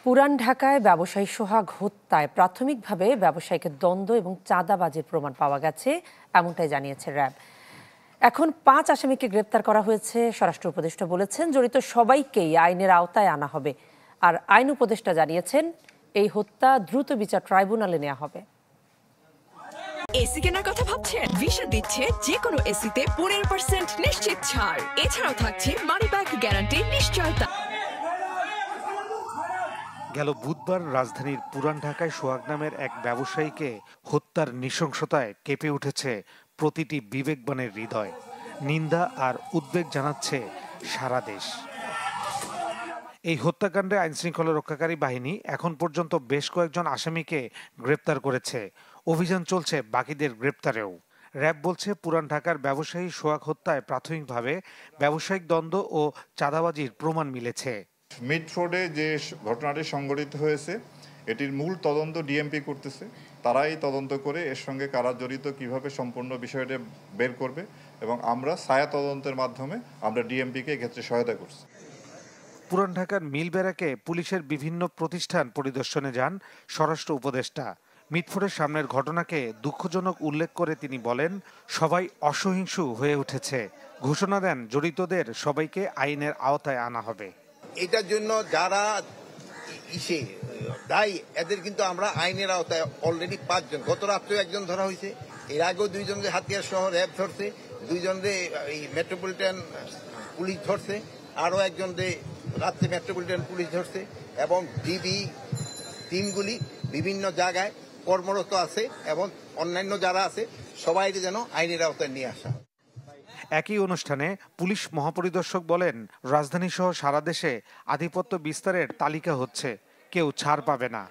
পুরান ঢাকায় ব্যবসায়ী সোহাগ হত্যায় প্রাথমিকভাবে ব্যবসায়ীকে দ্বন্দ্ব এবং চাঁদাবাজির প্রমাণ পাওয়া গেছে, এমনটাই জানিয়েছে র্যাব। এখন 5 আসামিকে গ্রেপ্তার করা হয়েছে। স্বরাষ্ট্র উপদেষ্টা বলেছেন, জড়িত সবাইকেই আইনের আওতায় আনা হবে। আর আইন উপদেষ্টা জানিয়েছেন, এই হত্যা দ্রুত বিচার ট্রাইব্যুনালে নেওয়া হবে। এসি কেনার কথা ভাবছেন? ভিশা দিচ্ছে যে কোনো এসিতে 15% নিশ্চিত ছাড়। এছাড়াও থাকছে মানি ব্যাক গ্যারান্টি নিশ্চয়তা। গেল বুধবার রাজধানীর পুরান ঢাকায় সোহাগ নামের এক ব্যবসায়ীকে হত্যার নৃশংসতায় কেঁপে উঠেছে প্রতিটি বিবেকবানের হৃদয়। নিন্দা আর উদ্বেগ জানাচ্ছে সারা দেশ। এই হত্যাকাণ্ডে আইনশৃঙ্খলা রক্ষাকারী বাহিনী এখন পর্যন্ত বেশ কয়েকজন আসামিকে গ্রেপ্তার করেছে। অভিযান চলছে বাকিদের গ্রেপ্তারেও। র্যাব বলছে, পুরান ঢাকার ব্যবসায়ী সোহাগ হত্যায় প্রাথমিকভাবে ব্যবসায়িক দ্বন্দ্ব ও চাঁদাবাজির প্রমাণ মিলেছে। মিড রোডে যে ঘটনাটি সংঘটিত হয়েছে, এটির মূল তদন্ত ডিএমপি করতেছে। তারাই তদন্ত করে এর সঙ্গে কারা জড়িত, কিভাবে সম্পূর্ণ বিষয়টা বের করবে, এবং আমরা ছায়া তদন্তের মাধ্যমে আমরা ডিএমপিকে এক্ষেত্রে সহায়তা করছি। পুরান ঢাকার মিল ব্যারাকে পুলিশের বিভিন্ন প্রতিষ্ঠান পরিদর্শনে যান স্বরাষ্ট্র উপদেষ্টা। মিটফোর্ডের সামনের ঘটনাকে দুঃখজনক উল্লেখ করে তিনি বলেন, সবাই অসহিষ্ণু হয়ে উঠেছে। ঘোষণা দেন, জড়িতদের সবাইকে আইনের আওতায় আনা হবে। এটার জন্য যারা দায়ী, এদের কিন্তু আমরা আইনের আওতায় অলরেডি 5 জন, গত রাত্রেও একজন ধরা হয়েছে, এর আগেও 2 জনকে হাতিয়ার শহর র্যাব ধরছে, 2 জনকে মেট্রোপলিটন পুলিশ ধরছে, আরও একজনকে রাত্রে মেট্রোপলিটন পুলিশ ধরছে, এবং ডিবি টিমগুলি বিভিন্ন জায়গায় কর্মরত আছে, এবং অন্যান্য যারা আছে সবাই যেন আইনের আওতায় নিয়ে আসা। একই অনুষ্ঠানে পুলিশ মহাপরিদর্শক বলেন, রাজধানী সহ সারা দেশে আধিপত্য বিস্তারের তালিকা হচ্ছে, কেউ ছাড় পাবে না।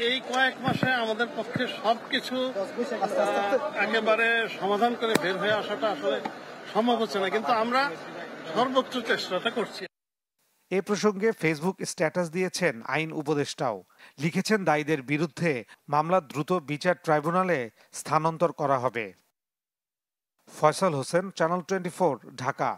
এই কয়েক মাসে আমাদের পক্ষে সবকিছু একেবারে সমাধান করে বের হয়ে আসাটা আসলে সম্ভব হচ্ছে না, কিন্তু আমরা সর্বোচ্চ চেষ্টাটা করছি। এ প্রসঙ্গে ফেসবুক স্ট্যাটাস দিয়েছেন আইন উপদেষ্টাও। লিখেছেন, দায়ীদের বিরুদ্ধে মামলা দ্রুত বিচার ট্রাইব্যুনালে স্থানান্তর করা হবে। ফয়সাল হোসেন, চ্যানেল 24, ঢাকা।